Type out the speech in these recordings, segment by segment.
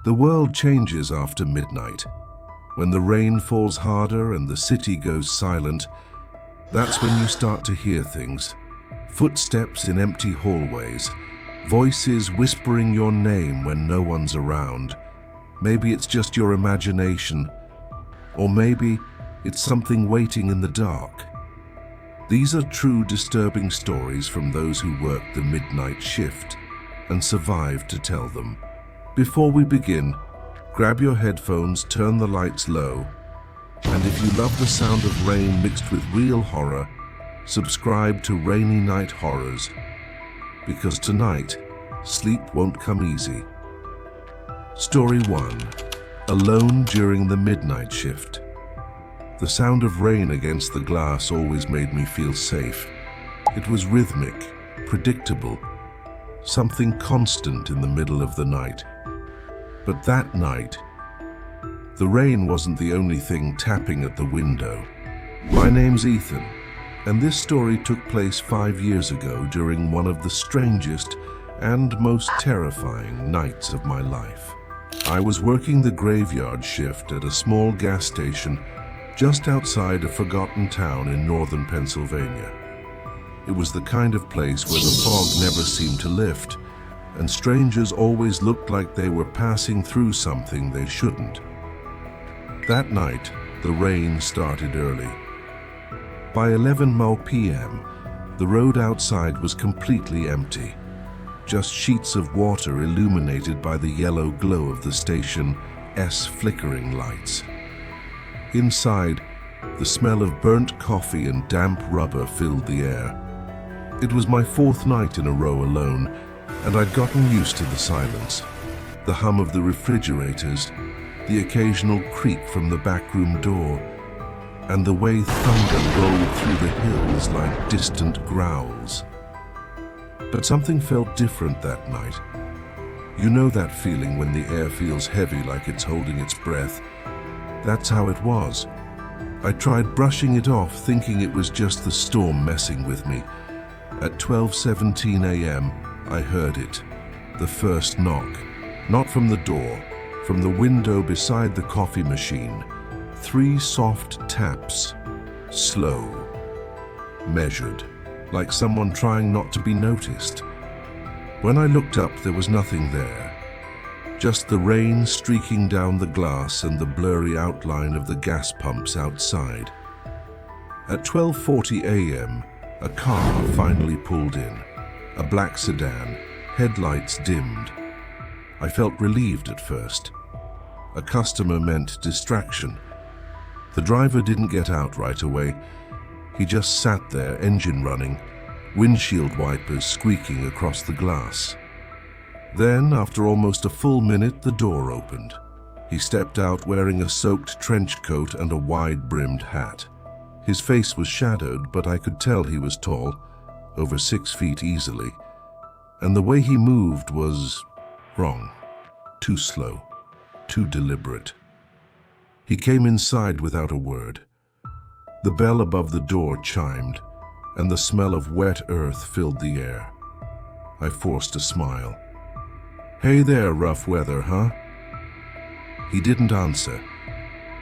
The world changes after midnight. When the rain falls harder and the city goes silent, that's when you start to hear things. Footsteps in empty hallways, voices whispering your name when no one's around. Maybe it's just your imagination, or maybe it's something waiting in the dark. These are true disturbing stories from those who worked the midnight shift and survived to tell them. Before we begin, grab your headphones, turn the lights low, and if you love the sound of rain mixed with real horror, subscribe to Rainy Night Horrors, because tonight, sleep won't come easy. Story 1. Alone during the midnight shift. The sound of rain against the glass always made me feel safe. It was rhythmic, predictable, something constant in the middle of the night. But that night, the rain wasn't the only thing tapping at the window. My name's Ethan, and this story took place 5 years ago during one of the strangest and most terrifying nights of my life. I was working the graveyard shift at a small gas station just outside a forgotten town in northern Pennsylvania. It was the kind of place where the fog never seemed to lift, and strangers always looked like they were passing through something they shouldn't. That night, the rain started early. By 11 p.m., the road outside was completely empty, just sheets of water illuminated by the yellow glow of the station's flickering lights. Inside, the smell of burnt coffee and damp rubber filled the air. It was my 4th night in a row alone, and I'd gotten used to the silence, the hum of the refrigerators, the occasional creak from the backroom door, and the way thunder rolled through the hills like distant growls. But something felt different that night. You know that feeling when the air feels heavy like it's holding its breath? That's how it was. I tried brushing it off, thinking it was just the storm messing with me. At 12:17 a.m., I heard it. The first knock. Not from the door, from the window beside the coffee machine. 3 soft taps. Slow. Measured. Like someone trying not to be noticed. When I looked up, there was nothing there. Just the rain streaking down the glass and the blurry outline of the gas pumps outside. At 12:40 a.m., a car finally pulled in. A black sedan, headlights dimmed. I felt relieved at first. A customer meant distraction. The driver didn't get out right away. He just sat there, engine running, windshield wipers squeaking across the glass. Then, after almost a full minute, the door opened. He stepped out wearing a soaked trench coat and a wide-brimmed hat. His face was shadowed, but I could tell he was tall, over 6 feet easily, and the way he moved was wrong, too slow, too deliberate. He came inside without a word. The bell above the door chimed, and the smell of wet earth filled the air. I forced a smile. "Hey there, rough weather, huh?" He didn't answer.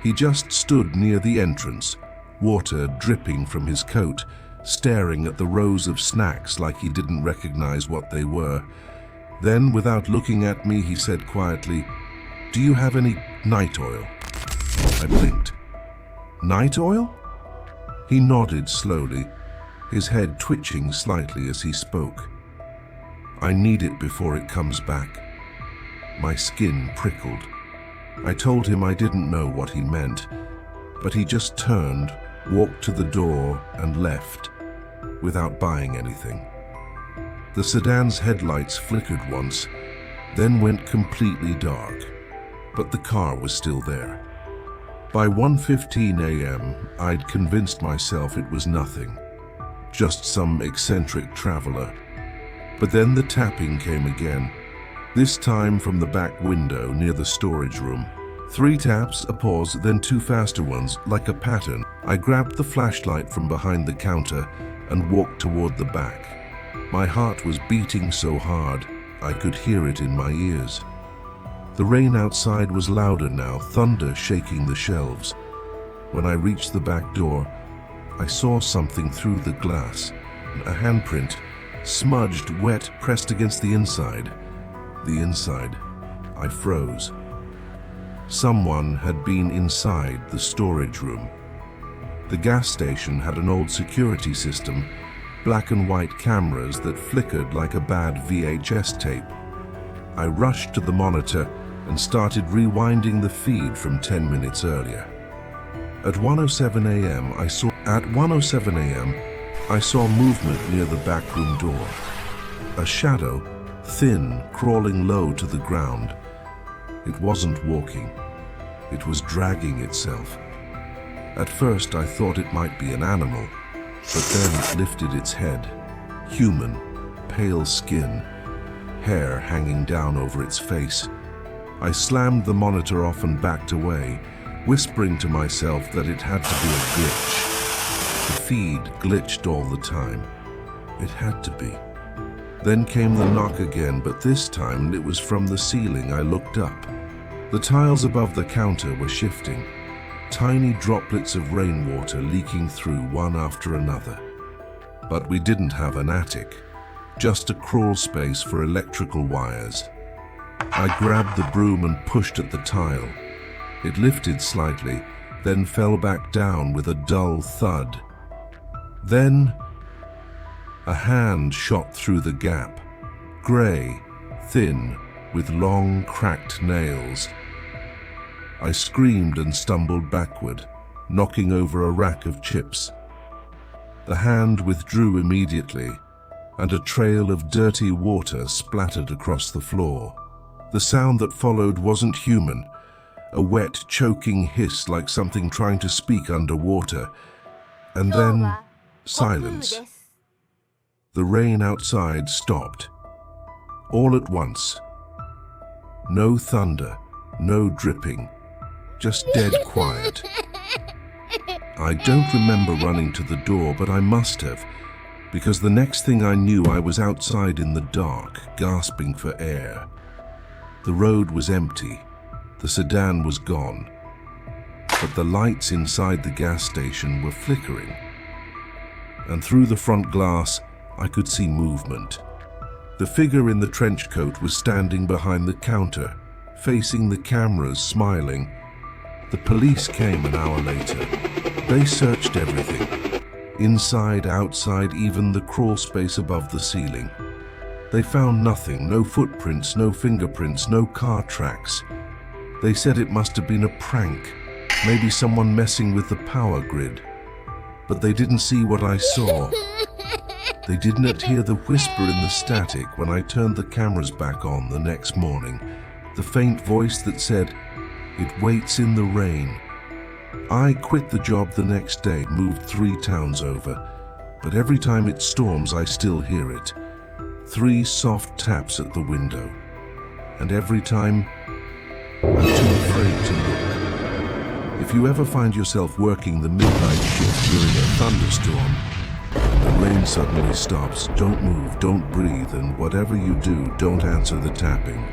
He just stood near the entrance, water dripping from his coat, staring at the rows of snacks like he didn't recognize what they were. Then, without looking at me, he said quietly, "Do you have any night oil?" I blinked. "Night oil?" He nodded slowly, his head twitching slightly as he spoke. "I need it before it comes back." My skin prickled. I told him I didn't know what he meant, but he just turned, walked to the door, and left, without buying anything. The sedan's headlights flickered once, then went completely dark, but the car was still there. By 1:15 a.m., I'd convinced myself it was nothing, just some eccentric traveler. But then the tapping came again, this time from the back window near the storage room. 3 taps, a pause, then 2 faster ones, like a pattern. I grabbed the flashlight from behind the counter and walked toward the back. My heart was beating so hard, I could hear it in my ears. The rain outside was louder now, thunder shaking the shelves. When I reached the back door, I saw something through the glass, a handprint, smudged, wet, pressed against the inside. The inside. I froze. Someone had been inside the storage room. The gas station had an old security system, black and white cameras that flickered like a bad VHS tape. I rushed to the monitor and started rewinding the feed from 10 minutes earlier. At 1:07 a.m., I saw movement near the backroom door. A shadow, thin, crawling low to the ground. It wasn't walking. It was dragging itself. At first, I thought it might be an animal, but then it lifted its head. Human, pale skin, hair hanging down over its face. I slammed the monitor off and backed away, whispering to myself that it had to be a glitch. The feed glitched all the time. It had to be. Then came the knock again, but this time it was from the ceiling. I looked up. The tiles above the counter were shifting, tiny droplets of rainwater leaking through one after another. But we didn't have an attic, just a crawl space for electrical wires. I grabbed the broom and pushed at the tile. It lifted slightly, then fell back down with a dull thud. Then, a hand shot through the gap, grey, thin, with long, cracked nails. I screamed and stumbled backward, knocking over a rack of chips. The hand withdrew immediately, and a trail of dirty water splattered across the floor. The sound that followed wasn't human, a wet, choking hiss like something trying to speak underwater. And then, silence. The rain outside stopped. All at once. No thunder, no dripping, just dead quiet. I don't remember running to the door, but I must have, because the next thing I knew I was outside in the dark, gasping for air. The road was empty. The sedan was gone. But the lights inside the gas station were flickering. And through the front glass, I could see movement. The figure in the trench coat was standing behind the counter, facing the cameras, smiling. The police came an hour later. They searched everything. Inside, outside, even the crawl space above the ceiling. They found nothing, no footprints, no fingerprints, no car tracks. They said it must have been a prank, maybe someone messing with the power grid. But they didn't see what I saw. They didn't hear the whisper in the static when I turned the cameras back on the next morning. The faint voice that said, "It waits in the rain." I quit the job the next day, moved 3 towns over. But every time it storms, I still hear it. 3 soft taps at the window. And every time, I'm too afraid to look. If you ever find yourself working the midnight shift during a thunderstorm, and the rain suddenly stops, don't move, don't breathe, and whatever you do, don't answer the tapping.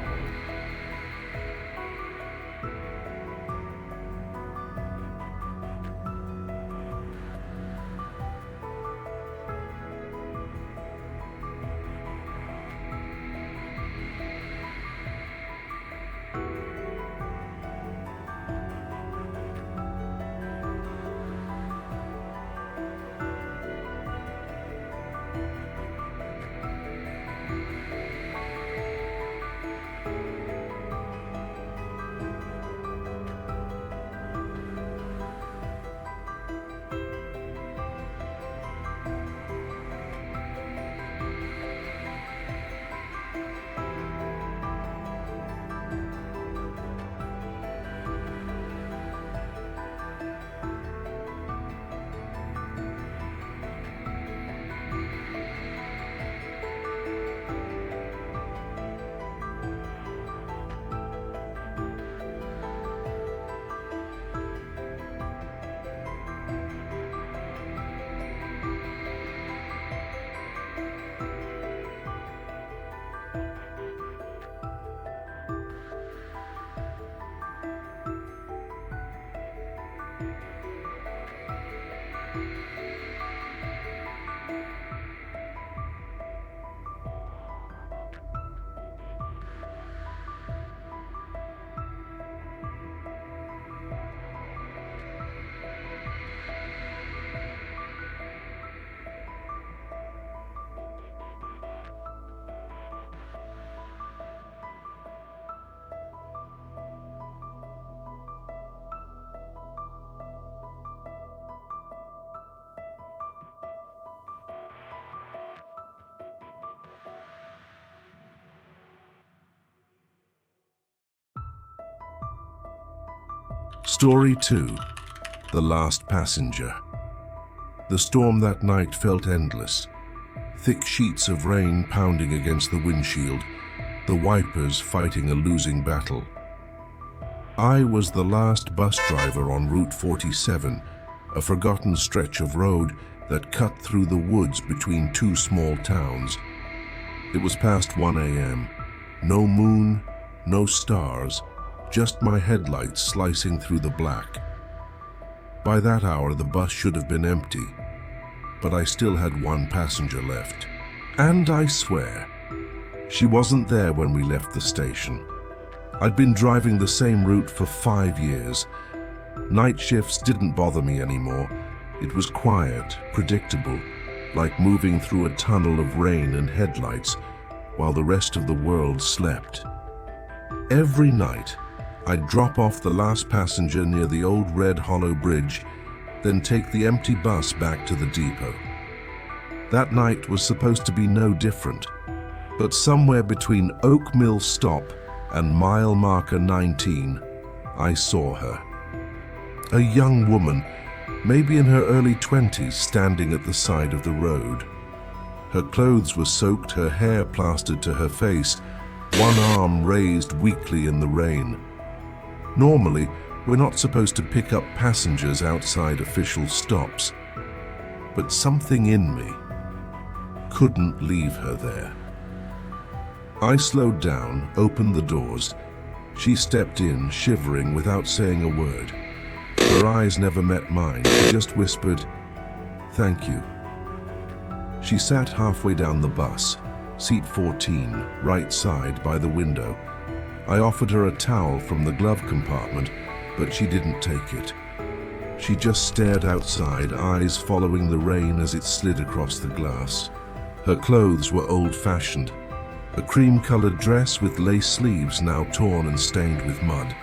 Story 2. The Last Passenger. The storm that night felt endless. Thick sheets of rain pounding against the windshield, the wipers fighting a losing battle. I was the last bus driver on Route 47, a forgotten stretch of road that cut through the woods between two small towns. It was past 1 a.m. No moon, no stars, just my headlights slicing through the black. By that hour, the bus should have been empty, but I still had one passenger left. And I swear, she wasn't there when we left the station. I'd been driving the same route for 5 years. Night shifts didn't bother me anymore. It was quiet, predictable, like moving through a tunnel of rain and headlights while the rest of the world slept. Every night, I'd drop off the last passenger near the old Red Hollow Bridge, then take the empty bus back to the depot. That night was supposed to be no different, but somewhere between Oak Mill Stop and mile marker 19, I saw her. A young woman, maybe in her early 20s, standing at the side of the road. Her clothes were soaked, her hair plastered to her face, one arm raised weakly in the rain. Normally, we're not supposed to pick up passengers outside official stops, but something in me couldn't leave her there. I slowed down, opened the doors. She stepped in, shivering without saying a word. Her eyes never met mine. She just whispered, "Thank you." She sat halfway down the bus, seat 14, right side by the window. I offered her a towel from the glove compartment, but she didn't take it. She just stared outside, eyes following the rain as it slid across the glass. Her clothes were old-fashioned, a cream-colored dress with lace sleeves now torn and stained with mud.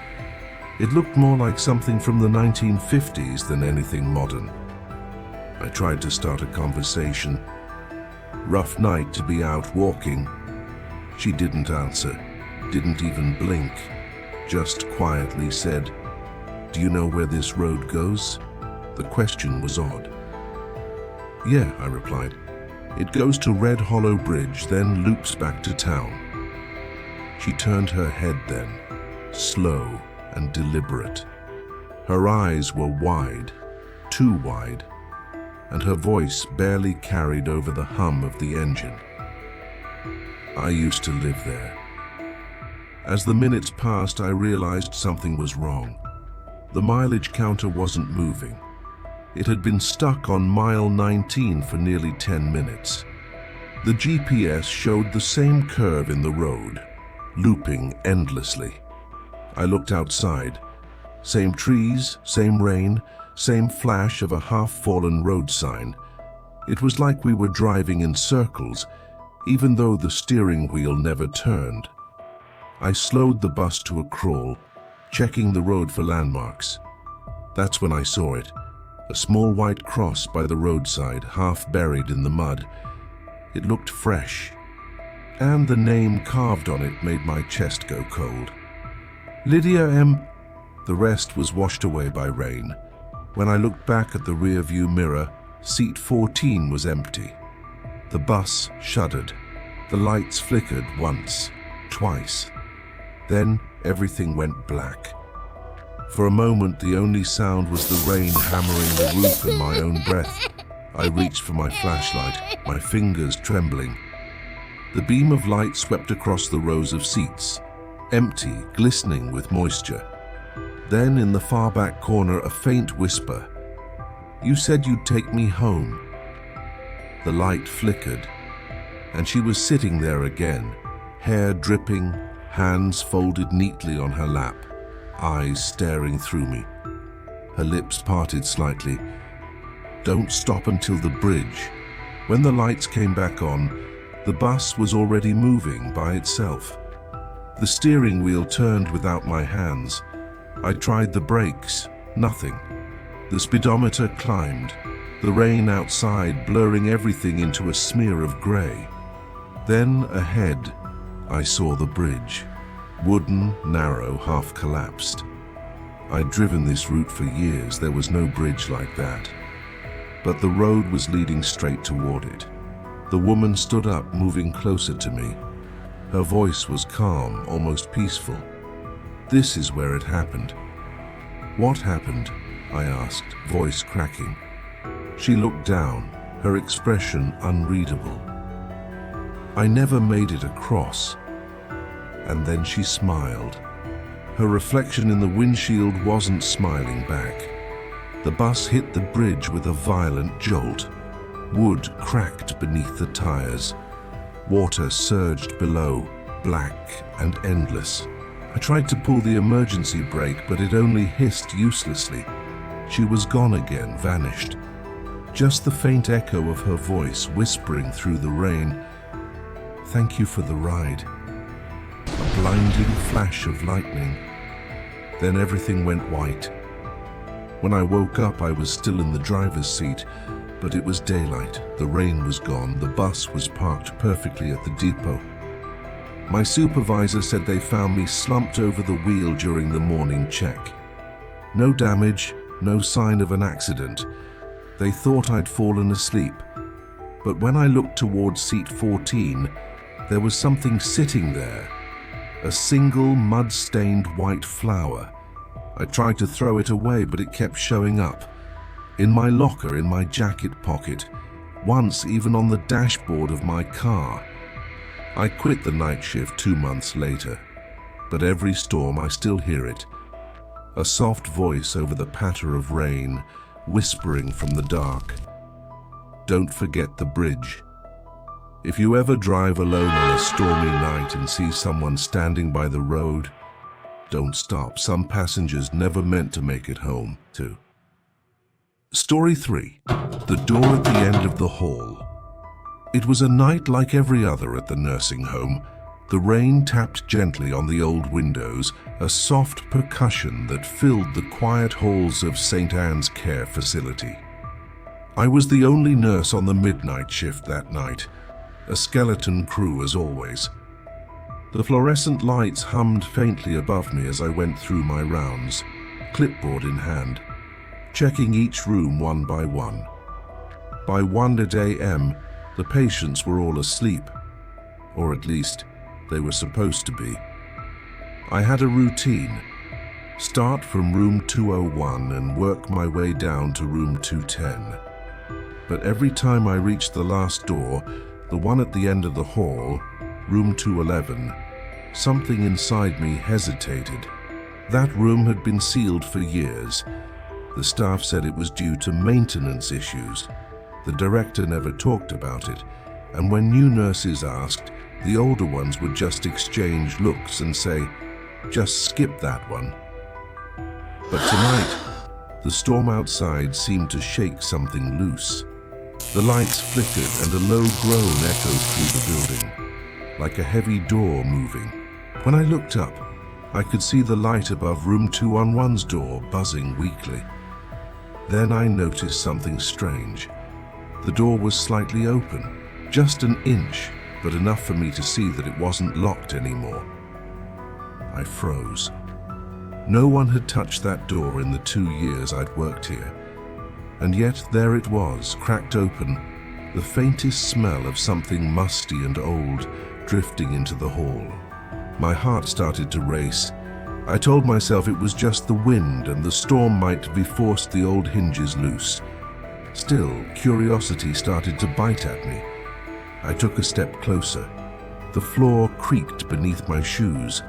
It looked more like something from the 1950s than anything modern. I tried to start a conversation. Rough night to be out walking. She didn't answer. Didn't even blink, just quietly said, "Do you know where this road goes?" The question was odd. "Yeah," I replied. "It goes to Red Hollow Bridge, then loops back to town." She turned her head then, slow and deliberate. Her eyes were wide, too wide, and her voice barely carried over the hum of the engine. "I used to live there." As the minutes passed, I realized something was wrong. The mileage counter wasn't moving. It had been stuck on mile 19 for nearly 10 minutes. The GPS showed the same curve in the road, looping endlessly. I looked outside. Same trees, same rain, same flash of a half-fallen road sign. It was like we were driving in circles, even though the steering wheel never turned. I slowed the bus to a crawl, checking the road for landmarks. That's when I saw it, a small white cross by the roadside, half buried in the mud. It looked fresh, and the name carved on it made my chest go cold. Lydia M. The rest was washed away by rain. When I looked back at the rear-view mirror, seat 14 was empty. The bus shuddered. The lights flickered once, twice. Then everything went black. For a moment, the only sound was the rain hammering the roof and my own breath. I reached for my flashlight, my fingers trembling. The beam of light swept across the rows of seats, empty, glistening with moisture. Then, in the far back corner, a faint whisper. "You said you'd take me home." The light flickered, and she was sitting there again, hair dripping, hands folded neatly on her lap, eyes staring through me. Her lips parted slightly. "Don't stop until the bridge." When the lights came back on, the bus was already moving by itself. The steering wheel turned without my hands. I tried the brakes. Nothing. The speedometer climbed, the rain outside blurring everything into a smear of grey. Then ahead, I saw the bridge, wooden, narrow, half collapsed. I'd driven this route for years. There was no bridge like that. But the road was leading straight toward it. The woman stood up, moving closer to me. Her voice was calm, almost peaceful. "This is where it happened." "What happened?" I asked, voice cracking. She looked down, her expression unreadable. "I never made it across." And then she smiled. Her reflection in the windshield wasn't smiling back. The bus hit the bridge with a violent jolt. Wood cracked beneath the tires. Water surged below, black and endless. I tried to pull the emergency brake, but it only hissed uselessly. She was gone again, vanished. Just the faint echo of her voice whispering through the rain, "Thank you for the ride." A blinding flash of lightning. Then everything went white. When I woke up, I was still in the driver's seat, but it was daylight. The rain was gone. The bus was parked perfectly at the depot. My supervisor said they found me slumped over the wheel during the morning check. No damage, no sign of an accident. They thought I'd fallen asleep. But when I looked towards seat 14, there was something sitting there. A single mud-stained white flower. I tried to throw it away, but it kept showing up. In my locker, in my jacket pocket, once even on the dashboard of my car. I quit the night shift 2 months later, but every storm I still hear it. A soft voice over the patter of rain, whispering from the dark. Don't forget the bridge. If you ever drive alone on a stormy night and see someone standing by the road, don't stop. Some passengers never meant to make it home, too. Story 3. The door at the end of the hall. It was a night like every other at the nursing home. The rain tapped gently on the old windows, a soft percussion that filled the quiet halls of St. Anne's Care Facility. I was the only nurse on the midnight shift that night, a skeleton crew as always. The fluorescent lights hummed faintly above me as I went through my rounds, clipboard in hand, checking each room one by one. By 1 a.m., the patients were all asleep, or at least they were supposed to be. I had a routine. Start from room 201 and work my way down to room 210. But every time I reached the last door, the one at the end of the hall, room 211, something inside me hesitated. That room had been sealed for years. The staff said it was due to maintenance issues. The director never talked about it, and when new nurses asked, the older ones would just exchange looks and say, "Just skip that one." But tonight, the storm outside seemed to shake something loose. The lights flickered and a low groan echoed through the building, like a heavy door moving. When I looked up, I could see the light above room 211's door buzzing weakly. Then I noticed something strange. The door was slightly open, just an inch, but enough for me to see that it wasn't locked anymore. I froze. No one had touched that door in the 2 years I'd worked here. And yet there it was, cracked open, the faintest smell of something musty and old drifting into the hall. My heart started to race. I told myself it was just the wind and the storm might have forced the old hinges loose. Still, curiosity started to bite at me. I took a step closer. The floor creaked beneath my shoes.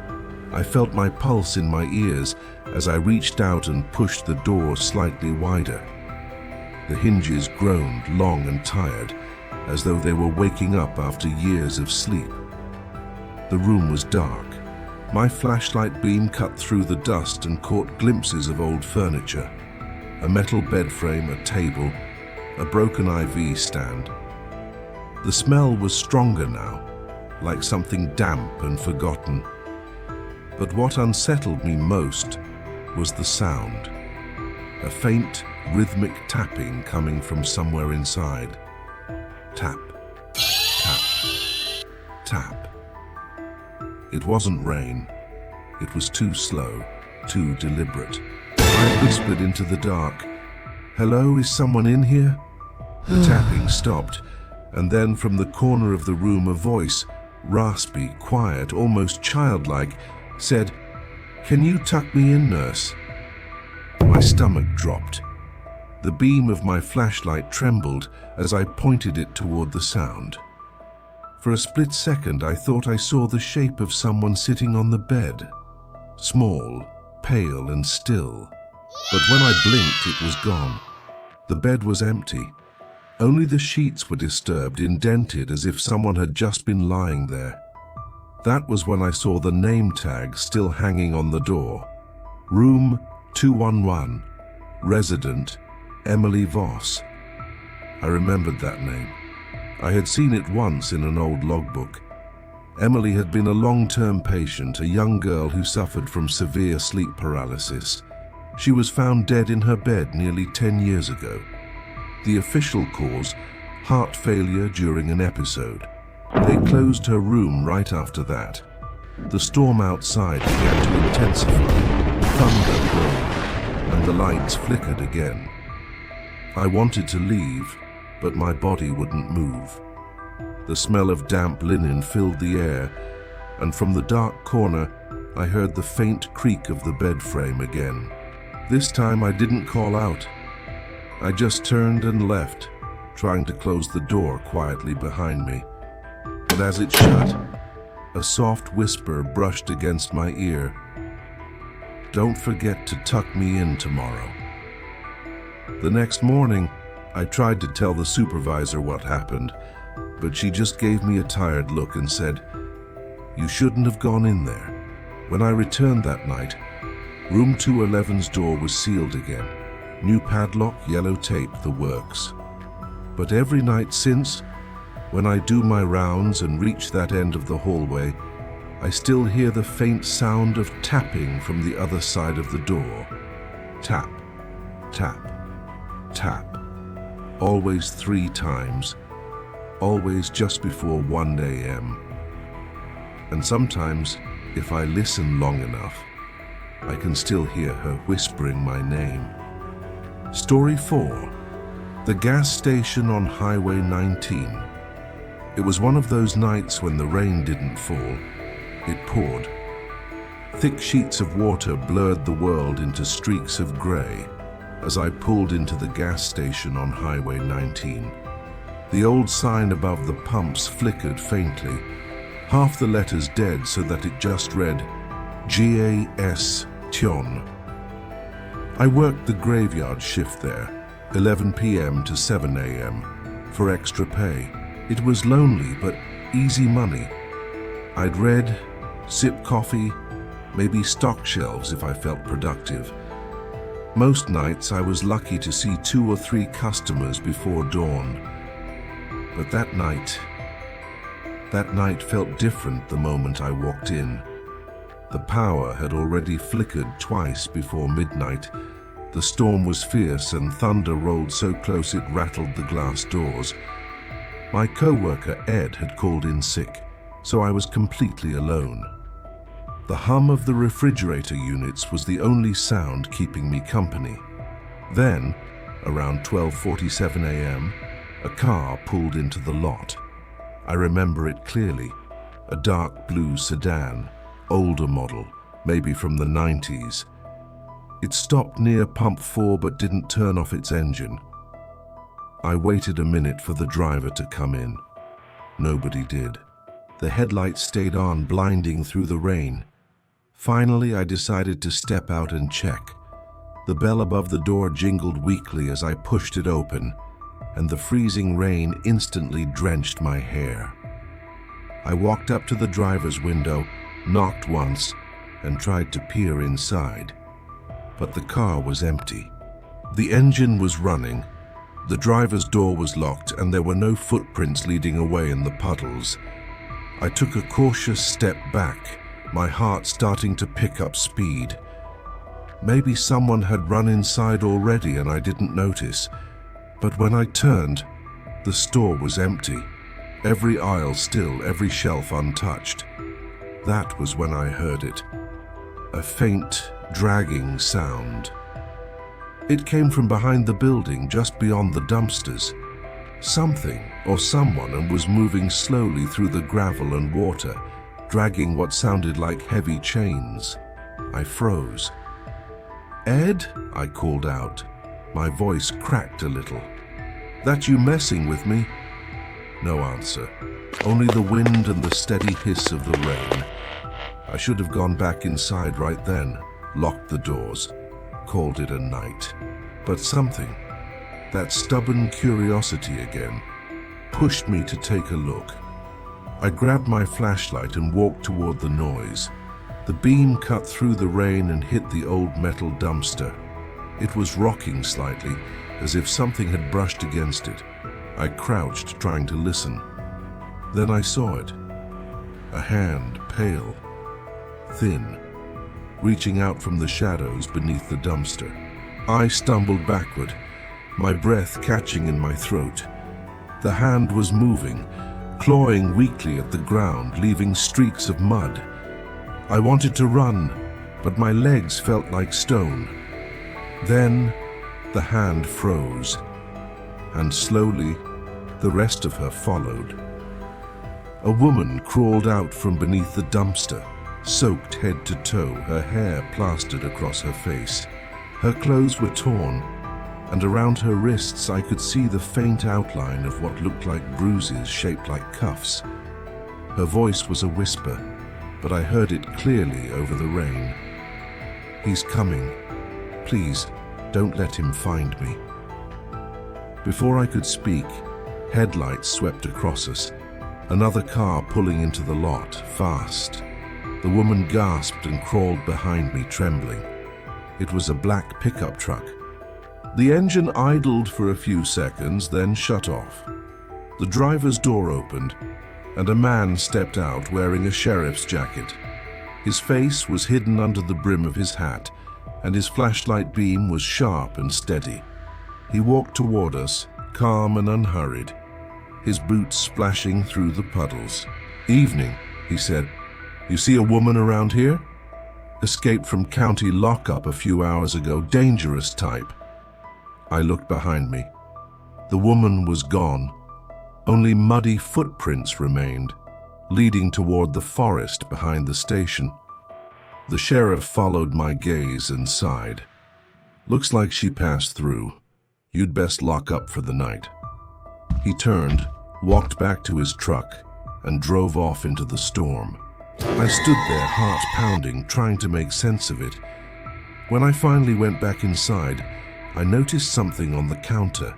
I felt my pulse in my ears as I reached out and pushed the door slightly wider. The hinges groaned, long and tired, as though they were waking up after years of sleep. The room was dark. My flashlight beam cut through the dust and caught glimpses of old furniture. A metal bed frame, a table, a broken IV stand. The smell was stronger now, like something damp and forgotten. But what unsettled me most was the sound. A faint, rhythmic tapping coming from somewhere inside. Tap, tap, tap. It wasn't rain. It was too slow. too deliberate. I whispered into the dark, "Hello, is someone in here?" The tapping stopped, and then from the corner of the room a voice, raspy, quiet, almost childlike, said, "Can you tuck me in, nurse?" My stomach dropped. The beam of my flashlight trembled as I pointed it toward the sound. For a split second, I thought I saw the shape of someone sitting on the bed. Small, pale, and still. But when I blinked, it was gone. The bed was empty. Only the sheets were disturbed, indented as if someone had just been lying there. That was when I saw the name tag still hanging on the door. Room 211, resident Emily Voss. I remembered that name. I had seen it once in an old logbook. Emily had been a long-term patient, a young girl who suffered from severe sleep paralysis. She was found dead in her bed nearly 10 years ago. The official cause, heart failure during an episode. They closed her room right after that. The storm outside began to intensify, thunder rolled, and the lights flickered again. I wanted to leave, but my body wouldn't move. The smell of damp linen filled the air, and from the dark corner, I heard the faint creak of the bed frame again. This time I didn't call out. I just turned and left, trying to close the door quietly behind me. But as it shut, a soft whisper brushed against my ear. "Don't forget to tuck me in tomorrow." The next morning, I tried to tell the supervisor what happened, but she just gave me a tired look and said, "You shouldn't have gone in there." When I returned that night, room 211's door was sealed again. New padlock, yellow tape, the works. But every night since, when I do my rounds and reach that end of the hallway, I still hear the faint sound of tapping from the other side of the door. Tap, tap, tap. Always 3 times. Always just before 1 a.m. And sometimes, if I listen long enough, I can still hear her whispering my name. Story 4. The gas station on Highway 19. It was one of those nights when the rain didn't fall. It poured. Thick sheets of water blurred the world into streaks of grey as I pulled into the gas station on Highway 19. The old sign above the pumps flickered faintly, half the letters dead so that it just read, GAS Tion. I worked the graveyard shift there, 11 p.m. to 7 a.m., for extra pay. It was lonely, but easy money. I'd read, sip coffee, maybe stock shelves if I felt productive. Most nights I was lucky to see 2 or 3 customers before dawn. But that night felt different the moment I walked in. The power had already flickered twice before midnight. The storm was fierce and thunder rolled so close it rattled the glass doors. My co-worker Ed had called in sick, so I was completely alone. The hum of the refrigerator units was the only sound keeping me company. Then, around 12:47 a.m., a car pulled into the lot. I remember it clearly, a dark blue sedan, older model, maybe from the 90s. It stopped near pump 4 but didn't turn off its engine. I waited a minute for the driver to come in. Nobody did. The headlights stayed on, blinding through the rain. Finally, I decided to step out and check. The bell above the door jingled weakly as I pushed it open, and the freezing rain instantly drenched my hair. I walked up to the driver's window, knocked once, and tried to peer inside. But the car was empty. The engine was running, the driver's door was locked, and there were no footprints leading away in the puddles. I took a cautious step back, my heart starting to pick up speed. Maybe someone had run inside already and I didn't notice. But when I turned, the store was empty. Every aisle still, every shelf untouched. That was when I heard it. A faint, dragging sound. It came from behind the building, just beyond the dumpsters. Something or someone was moving slowly through the gravel and water, dragging what sounded like heavy chains. I froze. "Ed?" I called out. My voice cracked a little. "That you messing with me?" No answer. Only the wind and the steady hiss of the rain. I should have gone back inside right then, locked the doors, called it a night. But something, that stubborn curiosity again, pushed me to take a look. I grabbed my flashlight and walked toward the noise. The beam cut through the rain and hit the old metal dumpster. It was rocking slightly, as if something had brushed against it. I crouched, trying to listen. Then I saw it. A hand, pale, thin, reaching out from the shadows beneath the dumpster. I stumbled backward, my breath catching in my throat. The hand was moving, clawing weakly at the ground, leaving streaks of mud. I wanted to run, but my legs felt like stone. Then the hand froze, and slowly the rest of her followed. A woman crawled out from beneath the dumpster, soaked head to toe, her hair plastered across her face. Her clothes were torn, and around her wrists I could see the faint outline of what looked like bruises shaped like cuffs. Her voice was a whisper, but I heard it clearly over the rain. "He's coming. Please, don't let him find me." Before I could speak, headlights swept across us. Another car pulling into the lot, fast. The woman gasped and crawled behind me, trembling. It was a black pickup truck. The engine idled for a few seconds, then shut off. The driver's door opened, and a man stepped out wearing a sheriff's jacket. His face was hidden under the brim of his hat, and his flashlight beam was sharp and steady. He walked toward us, calm and unhurried, his boots splashing through the puddles. "Evening," he said. "You see a woman around here? Escaped from county lockup a few hours ago, dangerous type." I looked behind me. The woman was gone. Only muddy footprints remained, leading toward the forest behind the station. The sheriff followed my gaze and sighed. "Looks like she passed through. You'd best lock up for the night." He turned, walked back to his truck, and drove off into the storm. I stood there, heart pounding, trying to make sense of it. When I finally went back inside, I noticed something on the counter,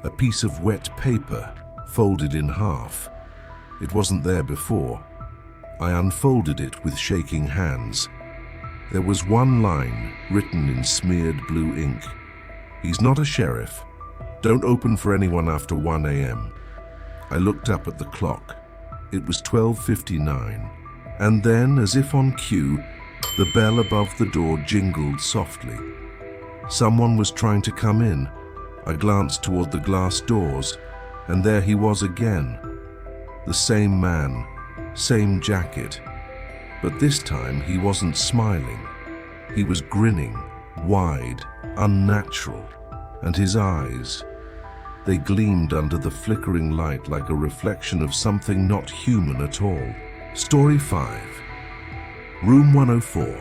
a piece of wet paper folded in half. It wasn't there before. I unfolded it with shaking hands. There was one line written in smeared blue ink. "He's not a sheriff. Don't open for anyone after 1 a.m. I looked up at the clock. It was 12:59. And then, as if on cue, the bell above the door jingled softly. Someone was trying to come in. I glanced toward the glass doors, and there he was again. The same man, same jacket. But this time he wasn't smiling. He was grinning, wide, unnatural, and his eyes, they gleamed under the flickering light like a reflection of something not human at all. Story 5. Room 104.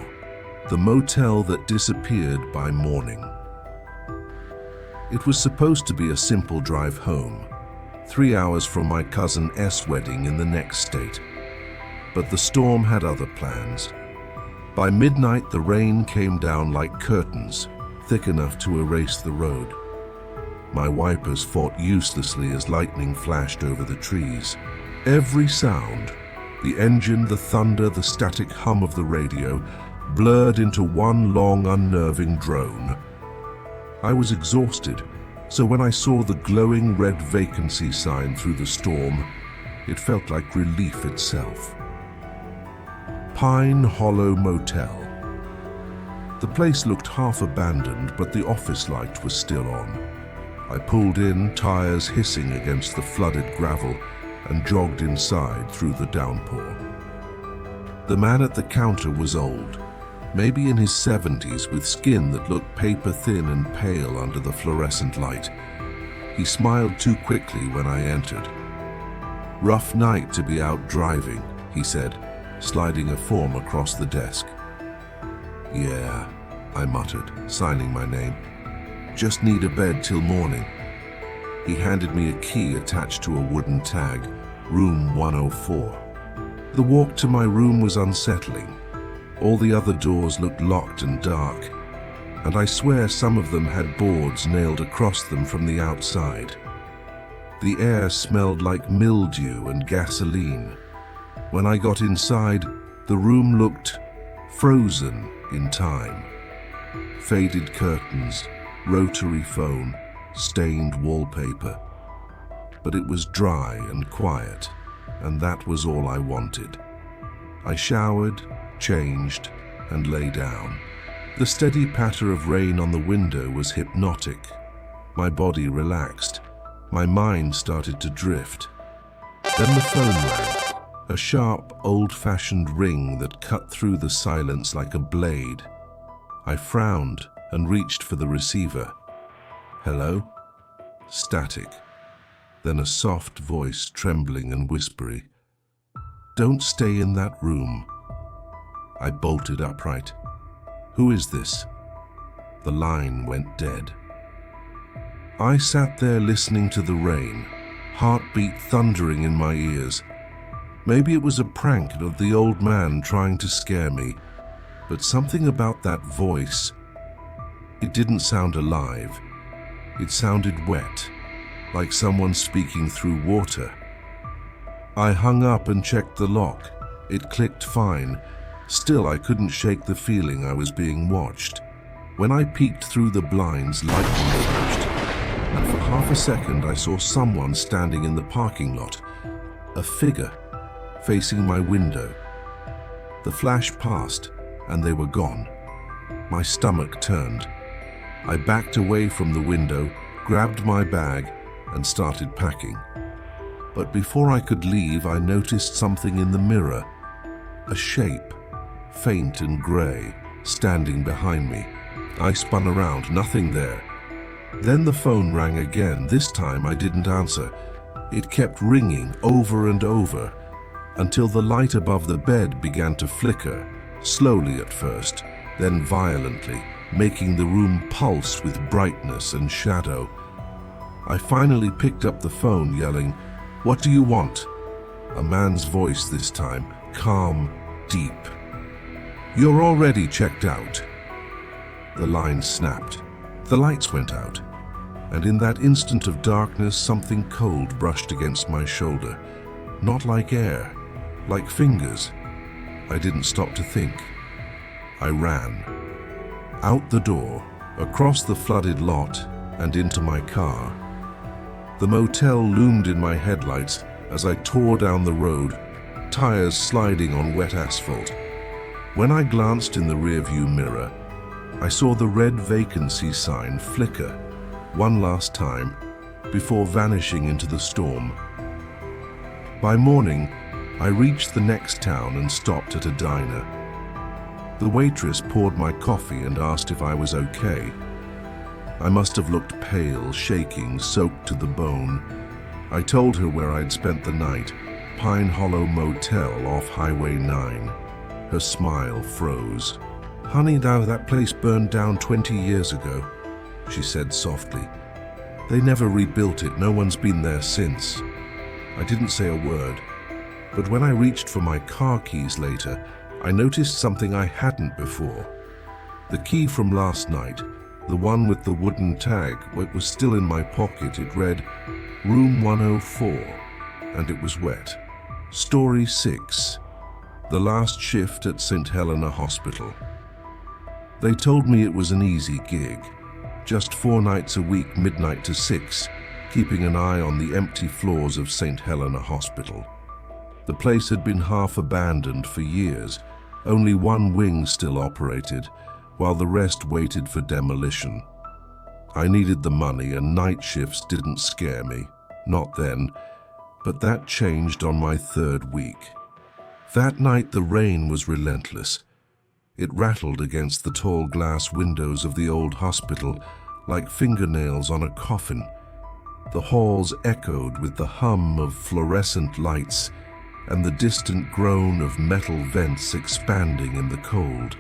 The Motel That Disappeared by Morning. It was supposed to be a simple drive home, 3 hours from my cousin S' wedding in the next state. But the storm had other plans. By midnight, the rain came down like curtains, thick enough to erase the road. My wipers fought uselessly as lightning flashed over the trees. Every sound, the engine, the thunder, the static hum of the radio, blurred into one long, unnerving drone. I was exhausted, so when I saw the glowing red vacancy sign through the storm, it felt like relief itself. Pine Hollow Motel. The place looked half abandoned, but the office light was still on. I pulled in, tires hissing against the flooded gravel, and jogged inside through the downpour. The man at the counter was old, maybe in his 70s, with skin that looked paper-thin and pale under the fluorescent light. He smiled too quickly when I entered. "Rough night to be out driving," he said, sliding a form across the desk. "Yeah," I muttered, signing my name. "Just need a bed till morning." He handed me a key attached to a wooden tag, room 104. The walk to my room was unsettling. All the other doors looked locked and dark, and I swear some of them had boards nailed across them from the outside. The air smelled like mildew and gasoline. When I got inside, the room looked frozen in time. Faded curtains, rotary phone, stained wallpaper. But it was dry and quiet, and that was all I wanted. I showered, changed, and lay down. The steady patter of rain on the window was hypnotic. My body relaxed. My mind started to drift. Then the phone rang, a sharp, old-fashioned ring that cut through the silence like a blade. I frowned and reached for the receiver. "Hello?" Static. Then a soft voice, trembling and whispery. "Don't stay in that room." I bolted upright. "Who is this?" The line went dead. I sat there listening to the rain, heartbeat thundering in my ears. Maybe it was a prank of the old man trying to scare me, but something about that voice, it didn't sound alive. It sounded wet, like someone speaking through water. I hung up and checked the lock. It clicked fine. Still, I couldn't shake the feeling I was being watched. When I peeked through the blinds, lightning flashed, and for half a second I saw someone standing in the parking lot, a figure facing my window. The flash passed, and they were gone. My stomach turned. I backed away from the window, grabbed my bag, and started packing. But before I could leave, I noticed something in the mirror. A shape, faint and grey, standing behind me. I spun around, nothing there. Then the phone rang again. This time I didn't answer. It kept ringing over and over, until the light above the bed began to flicker, slowly at first, then violently, making the room pulse with brightness and shadow. I finally picked up the phone, yelling, "What do you want?" A man's voice this time, calm, deep. "You're already checked out." The line snapped. The lights went out, and in that instant of darkness, something cold brushed against my shoulder. Not like air, like fingers. I didn't stop to think. I ran. Out the door, across the flooded lot, and into my car. The motel loomed in my headlights as I tore down the road, tires sliding on wet asphalt. When I glanced in the rearview mirror, I saw the red vacancy sign flicker one last time before vanishing into the storm. By morning, I reached the next town and stopped at a diner. The waitress poured my coffee and asked if I was okay. I must have looked pale, shaking, soaked to the bone. I told her where I'd spent the night, Pine Hollow Motel off Highway 9. Her smile froze. "Honey, now that place burned down 20 years ago," she said softly. "They never rebuilt it. No one's been there since." I didn't say a word, but when I reached for my car keys later, I noticed something I hadn't before. The key from last night, the one with the wooden tag, it was still in my pocket. It read, "Room 104," and it was wet. Story 6. The last shift at St. Helena Hospital. They told me it was an easy gig, just 4 nights a week, midnight to 6, keeping an eye on the empty floors of St. Helena Hospital. The place had been half abandoned for years. Only one wing still operated, while the rest waited for demolition. I needed the money, and night shifts didn't scare me. Not then, but that changed on my 3rd week. That night the rain was relentless. It rattled against the tall glass windows of the old hospital like fingernails on a coffin. The halls echoed with the hum of fluorescent lights and the distant groan of metal vents expanding in the cold.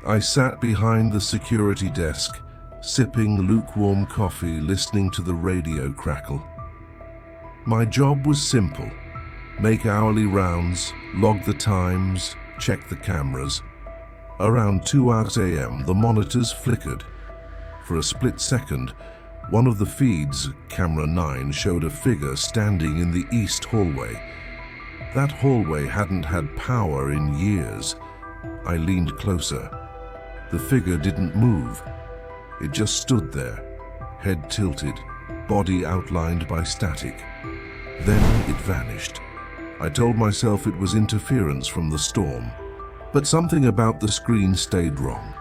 I sat behind the security desk, sipping lukewarm coffee, listening to the radio crackle. My job was simple: make hourly rounds, log the times, check the cameras. Around 2 a.m., the monitors flickered. For a split second, one of the feeds, camera 9, showed a figure standing in the east hallway. That hallway hadn't had power in years. I leaned closer. The figure didn't move. It just stood there, head tilted, body outlined by static. Then it vanished. I told myself it was interference from the storm. But something about the screen stayed wrong.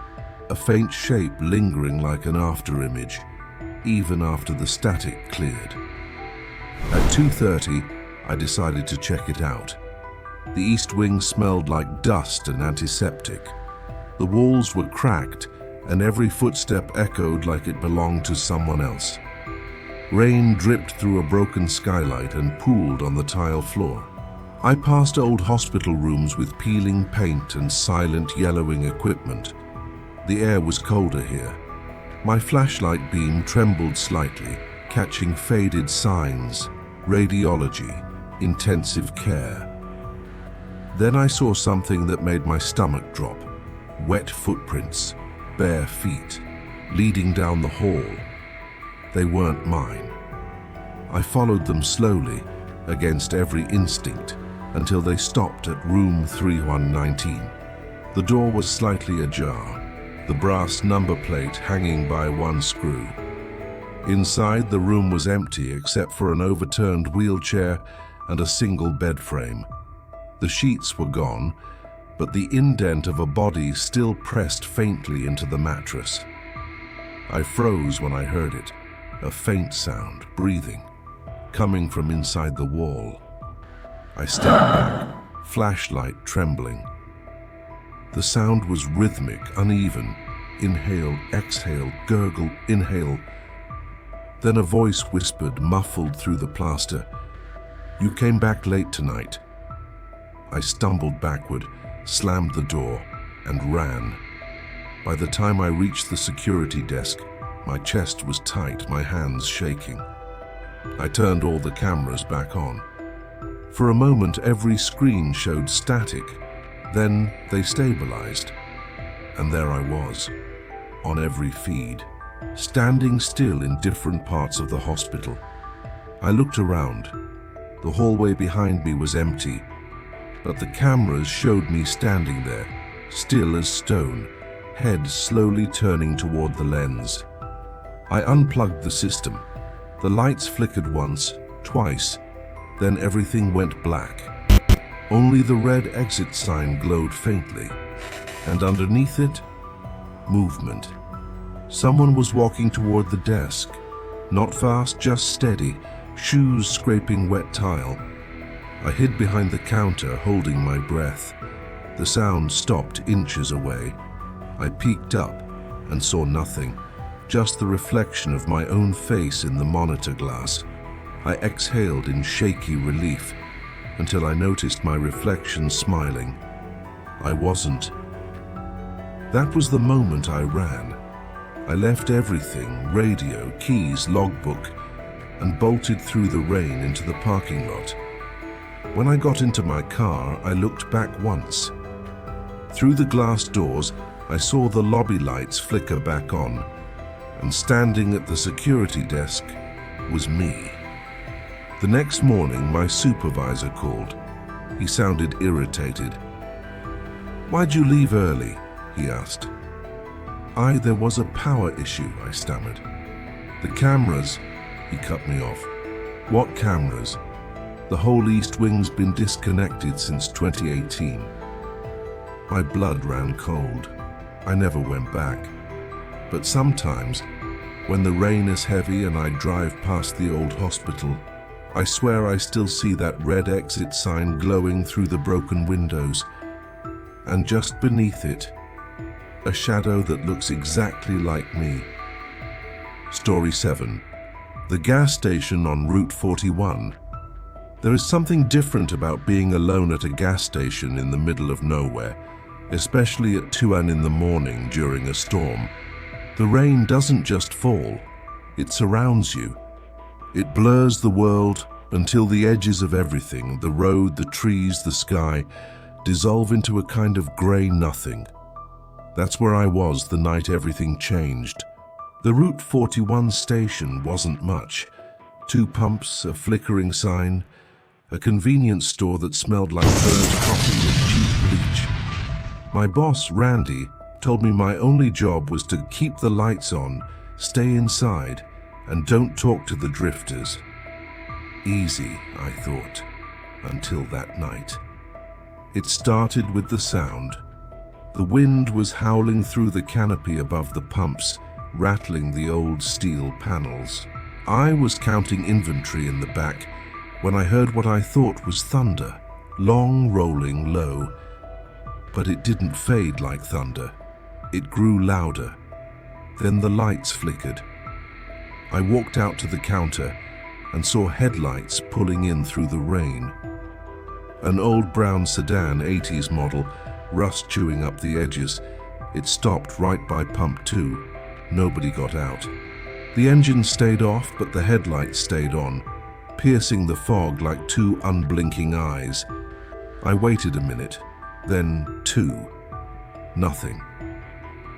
A faint shape lingering like an afterimage, even after the static cleared. At 2:30, I decided to check it out. The east wing smelled like dust and antiseptic. The walls were cracked, and every footstep echoed like it belonged to someone else. Rain dripped through a broken skylight and pooled on the tile floor. I passed old hospital rooms with peeling paint and silent yellowing equipment. The air was colder here. My flashlight beam trembled slightly, catching faded signs: radiology, intensive care. Then I saw something that made my stomach drop. Wet footprints, bare feet, leading down the hall. They weren't mine. I followed them slowly, against every instinct, until they stopped at room 3119. The door was slightly ajar, the brass number plate hanging by one screw. Inside, the room was empty except for an overturned wheelchair and a single bed frame. The sheets were gone, but the indent of a body still pressed faintly into the mattress. I froze when I heard it, a faint sound, breathing, coming from inside the wall. I stepped back, flashlight trembling. The sound was rhythmic, uneven. Inhale, exhale, gurgle, inhale. Then a voice whispered, muffled through the plaster, "You came back late tonight." I stumbled backward, slammed the door, and ran. By the time I reached the security desk, my chest was tight, my hands shaking. I turned all the cameras back on. For a moment, every screen showed static. Then they stabilized. And there I was, on every feed, standing still in different parts of the hospital. I looked around. The hallway behind me was empty, but the cameras showed me standing there, still as stone, head slowly turning toward the lens. I unplugged the system. The lights flickered once, twice, then everything went black. Only the red exit sign glowed faintly, and underneath it, movement. Someone was walking toward the desk. Not fast, just steady, shoes scraping wet tile. I hid behind the counter, holding my breath. The sound stopped inches away. I peeked up and saw nothing, just the reflection of my own face in the monitor glass. I exhaled in shaky relief until I noticed my reflection smiling. I wasn't. That was the moment I ran. I left everything, radio, keys, logbook, and bolted through the rain into the parking lot. When I got into my car, I looked back once. Through the glass doors, I saw the lobby lights flicker back on, and standing at the security desk was me. The next morning, my supervisor called. He sounded irritated. "Why'd you leave early?" he asked. There was a power issue," I stammered. "The cameras," he cut me off. "What cameras? The whole East Wing's been disconnected since 2018. My blood ran cold. I never went back. But sometimes, when the rain is heavy and I drive past the old hospital, I swear I still see that red exit sign glowing through the broken windows. and just beneath it, a shadow that looks exactly like me. Story 7. The gas station on Route 41. There is something different about being alone at a gas station in the middle of nowhere, especially at 2 in the morning during a storm. The rain doesn't just fall, it surrounds you. It blurs the world until the edges of everything, the road, the trees, the sky, dissolve into a kind of grey nothing. That's where I was the night everything changed. The Route 41 station wasn't much. 2 pumps, a flickering sign, a convenience store that smelled like burnt coffee and cheap bleach. My boss, Randy, told me my only job was to keep the lights on, stay inside, and don't talk to the drifters. Easy, I thought, until that night. It started with the sound. The wind was howling through the canopy above the pumps, rattling the old steel panels. I was counting inventory in the back when I heard what I thought was thunder, long, rolling, low. But it didn't fade like thunder. It grew louder. Then the lights flickered. I walked out to the counter and saw headlights pulling in through the rain. An old brown sedan, 80s model, rust chewing up the edges. It stopped right by pump 2. Nobody got out. The engine stayed off, but the headlights stayed on, piercing the fog like 2 unblinking eyes. I waited a minute, then 2. Nothing.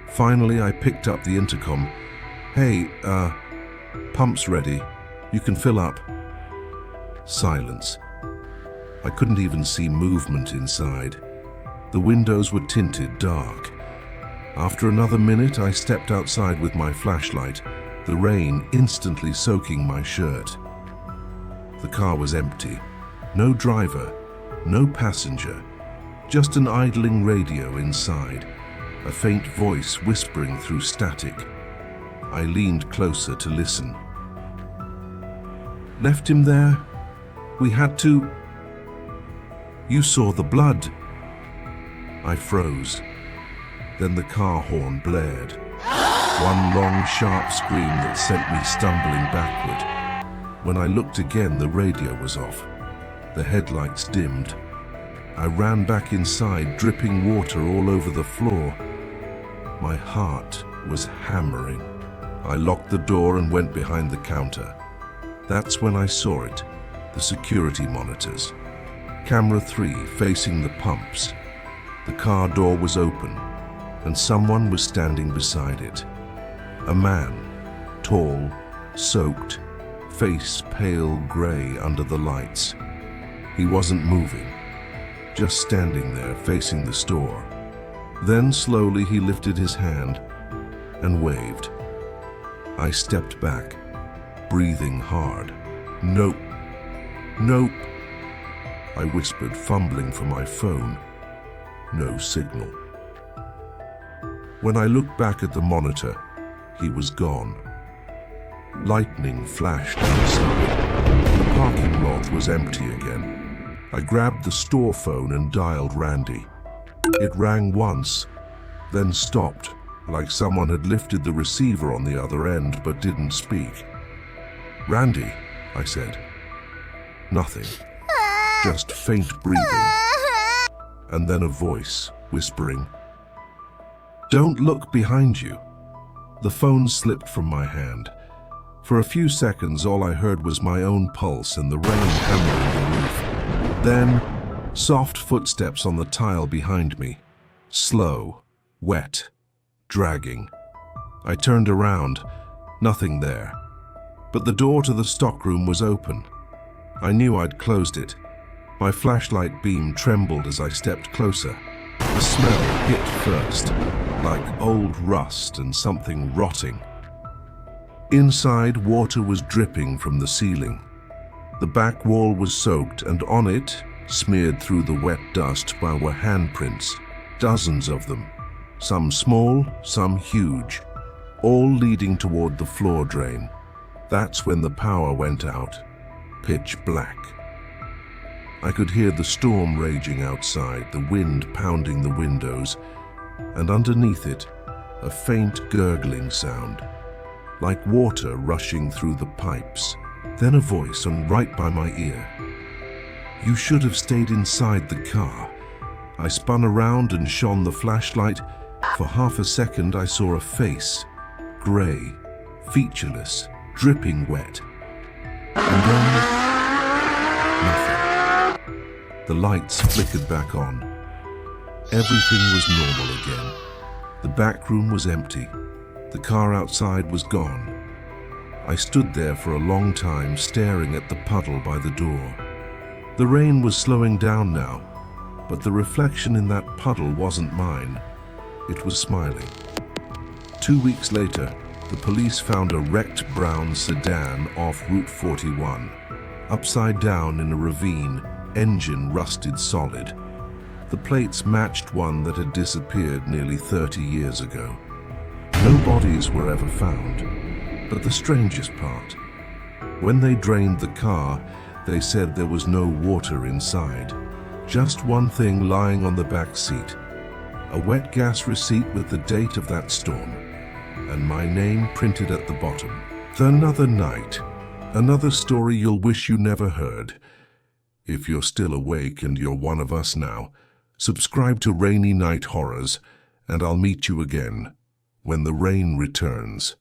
Finally, I picked up the intercom. Hey, pump's ready. You can fill up. Silence. I couldn't even see movement inside. The windows were tinted dark. After another minute, I stepped outside with my flashlight, the rain instantly soaking my shirt. The car was empty. No driver, no passenger, just an idling radio inside, a faint voice whispering through static. I leaned closer to listen. Left him there? We had to... You saw the blood. I froze. Then the car horn blared. One long, sharp scream that sent me stumbling backward. When I looked again, the radio was off. The headlights dimmed. I ran back inside, dripping water all over the floor. My heart was hammering. I locked the door and went behind the counter. That's when I saw it, the security monitors. Camera 3 facing the pumps. The car door was open, and someone was standing beside it. A man, tall, soaked, face pale gray under the lights. He wasn't moving, just standing there facing the store. Then slowly he lifted his hand and waved. I stepped back, breathing hard. Nope, nope, I whispered, fumbling for my phone. No signal. When I looked back at the monitor, he was gone. Lightning flashed outside. The parking lot was empty again. I grabbed the store phone and dialed Randy. It rang once, then stopped, like someone had lifted the receiver on the other end but didn't speak. Randy, I said. Nothing. Just faint breathing. And then a voice, whispering, "Don't look behind you." The phone slipped from my hand. For a few seconds, all I heard was my own pulse and the rain hammering the roof. Then, soft footsteps on the tile behind me. Slow, wet, dragging. I turned around. Nothing there. But the door to the stockroom was open. I knew I'd closed it. My flashlight beam trembled as I stepped closer. The smell hit first, like old rust and something rotting. Inside, water was dripping from the ceiling. The back wall was soaked, and on it, smeared through the wet dust, were handprints, dozens of them, some small, some huge, all leading toward the floor drain. That's when the power went out, pitch black. I could hear the storm raging outside, the wind pounding the windows, and underneath it, a faint gurgling sound, like water rushing through the pipes. Then a voice right by my ear. "You should have stayed inside the car." I spun around and shone the flashlight. For half a second I saw a face, grey, featureless, dripping wet. And then, nothing. The lights flickered back on. Everything was normal again. The back room was empty. The car outside was gone. I stood there for a long time, staring at the puddle by the door. The rain was slowing down now, but the reflection in that puddle wasn't mine. It was smiling. 2 weeks later, the police found a wrecked brown sedan off Route 41, upside down in a ravine, engine rusted solid. The plates matched one that had disappeared nearly 30 years ago. No bodies were ever found. But the strangest part, when they drained the car, they said there was no water inside. Just one thing lying on the back seat, a wet gas receipt with the date of that storm, and my name printed at the bottom. Another night, another story you'll wish you never heard. If you're still awake and you're one of us now, subscribe to Rainy Night Horrors, and I'll meet you again when the rain returns.